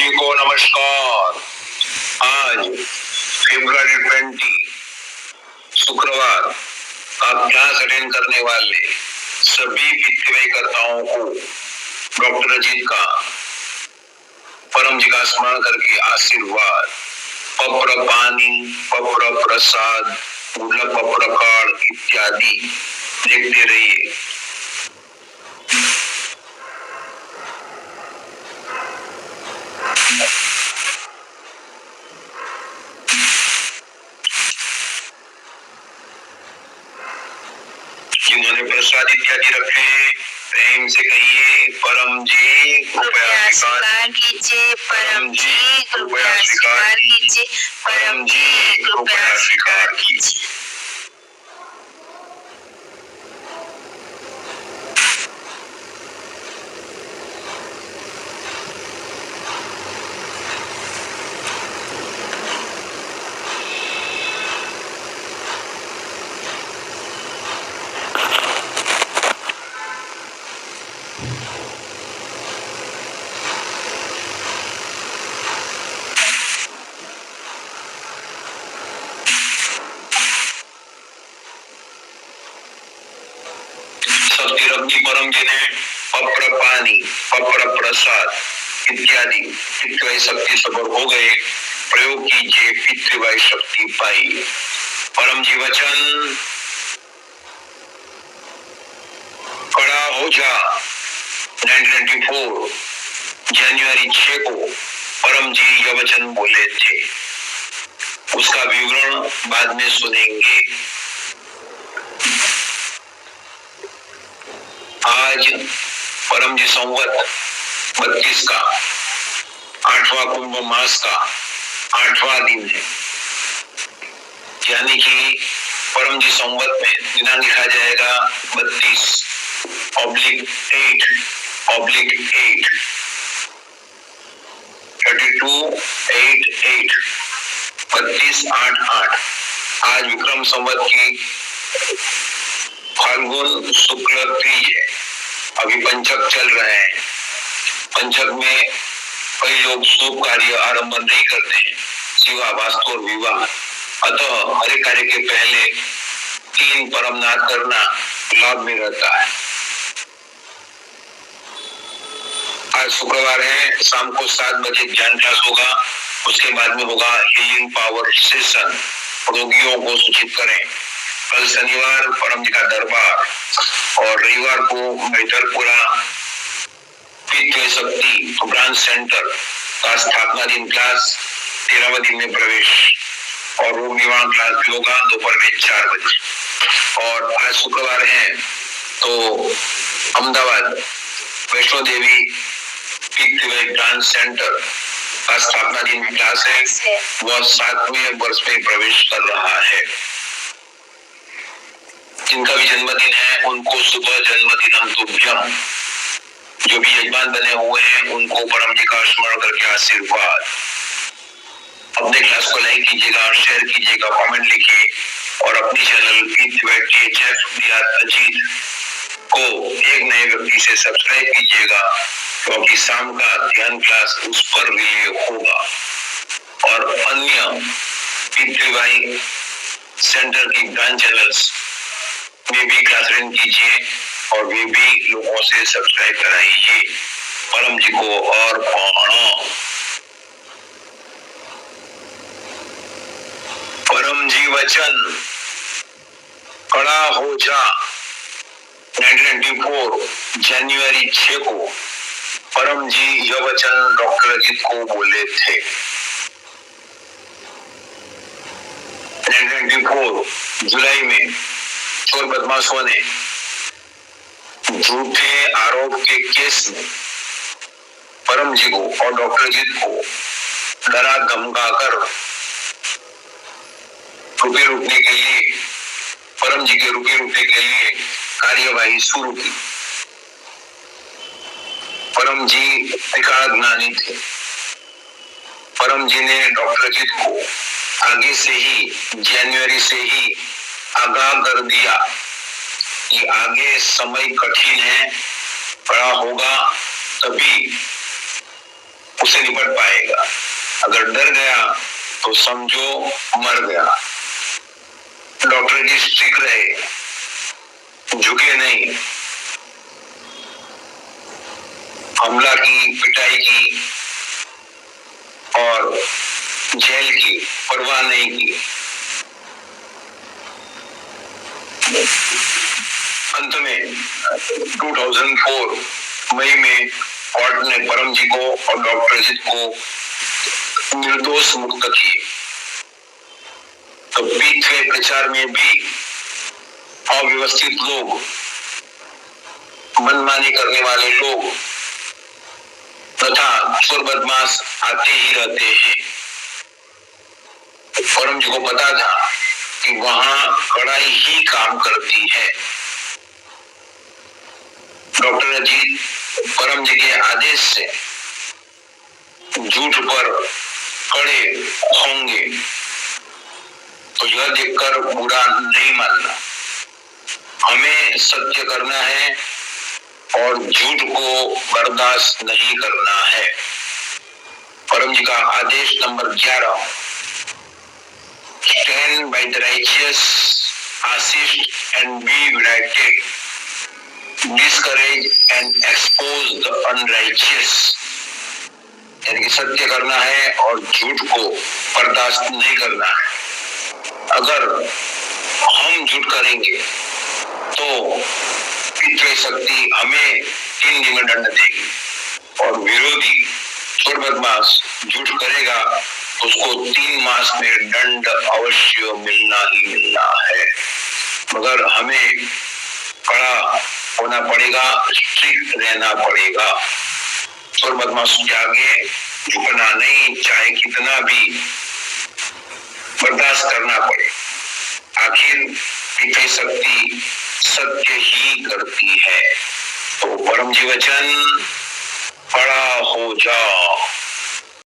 सभी को नमस्कार। आज फरवरी 20 शुक्रवार का क्लास अटेंड करने वाले सभी पितृव्ययकर्ताओं को डॉक्टर अजीत का परम जी का स्मरण करके आशीर्वाद, पप्र पानी, पप्र प्रसाद, पप्र कार्ड इत्यादि देखते रहिए। जिन्होंने प्रसाद इत्यादि रखे हैं प्रेम से कहिए, परम जी कृपया स्वीकार कीजिए, परम जी कृपया स्वीकार कीजिए, परम जी कृपया स्वीकार कीजिए। सत्यरत्नी परम जी ने पप्र पानी, पप्र प्रसाद इत्यादि पितृवायु शक्ति सबर हो गए। प्रयोग कीजिए, पितृवायु शक्ति पाई। परम जी वचन, खड़ा हो जा। 1994 जनवरी 6 को परम जी यह वचन बोले थे। उसका विवरण बाद में सुनेंगे। आज परम जी संवत 32 का 8वां कुंभ मास का 8वां दिन है, यानी कि परम जी संवत में दिनांक लिखा जाएगा 32/8/8 32/8/8 32/8/8। आज विक्रम संवत की फाल्गुन शुक्ल तीज है। अभी पंचक चल रहे हैं। पंचक में कई लोग शुभ कार्य आरंभ नहीं करते हैं, सिवा वास्तु और विवाह। अतः हर कार्य के पहले 3 परमनाथ करना लाभ में रहता है। आज शुक्रवार है, शाम को 7 बजे ध्यान क्लास होगा। उसके बाद में होगा हीलिंग पावर सेशन। रोगियों को सूचित करें। कल शनिवार परम जी का दरबार और रविवार को मैदरपुरा पितृ शक्ति ब्रांच सेंटर का स्थापना दिन क्लास, 13वां दिन में प्रवेश और रोग निवारण क्लास भी होगा दोपहर में 4 बजे। और आज शुक्रवार है तो अहमदाबाद वैष्णो देवी पितृ ब्रांच सेंटर का स्थापना दिन क्लास है। वह 7वें वर्ष में प्रवेश कर रहा है। जिनका भी जन्मदिन है उनको सुबह जन्मदिनम तुभ्यम। जो भी यजमान बने हुए हैं उनको परम जी का स्मरण करके आशीर्वाद। अपने क्लास को लाइक कीजिएगा, शेयर कीजिएगा, कमेंट लिखिए और अपनी चैनल अजीत को एक नए व्यक्ति से सब्सक्राइब कीजिएगा, क्योंकि शाम का ध्यान क्लास उस पर रिले होगा। और अन्य पितृवायु सेंटर की ब्रांच चैनल्स में भी क्लास अटेंड कीजिए और वे भी लोगों से सब्सक्राइब कराइए। परम जी को और पाणो। परम जी वचन, खड़ा हो जा। 1994 जनवरी 6 को परम जी यह वचन डॉक्टर अजीत को बोले थे। 1994 जुलाई में चोर बदमाशों ने झूठे आरोप के केस में परम जी को और डॉक्टर अजीत को डरा धमकाकर रुपये लूटने के लिए, परम जी के रुपये लूटने के लिए कार्यवाही शुरू की। परम जी त्रिकालज्ञानी थे। परम जी ने डॉक्टर अजीत को आगे से ही जनवरी से ही आगाह कर दिया कि आगे समय कठिन है, बड़ा होगा, तभी उससे निपट पाएगा। अगर डर गया तो समझो मर गया। डॉक्टर जी स्ट्रिक्ट रहे, झुके नहीं, हमला की, पिटाई की और जेल की परवाह नहीं की। अंत में 2004 मई में कोर्ट ने परम जी को और डॉक्टर अजीत को निर्दोष मुक्त किए। तो पीछे प्रचार में भी अव्यवस्थित लोग, मनमानी करने वाले लोग तथा चोर बदमाश आते ही रहते हैं। परम जी को पता था कि वहां कड़ाई ही काम करती है। डॉक्टर अजीत परम जी के आदेश से झूठ पर कड़े होंगे तो यह देखकर बुरा नहीं मानना। हमें सत्य करना है और झूठ को बर्दाश्त नहीं करना है। परम जी का आदेश number 11, Stand by the righteous, assist and be united, discourage and expose the unrighteous। यानी कि सत्य करना है और झूठ को बर्दाश्त नहीं करना है। अगर हम झूठ करेंगे तो पितृ शक्ति हमें 3 दिन में दंड देगी और विरोधी चोर बदमाश झूठ करेगा तो उसको 3 मास में दंड अवश्य मिलना ही मिलना है। मगर हमें कड़ा होना पड़ेगा, स्ट्रिक्ट रहना पड़ेगा। चोर बदमाश के आगे झुकना नहीं, चाहे कितना भी बर्दाश्त करना पड़े। आखिर पितृ शक्ति सत्य ही करती है। तो परम जी वचन, खड़ा हो जाओ।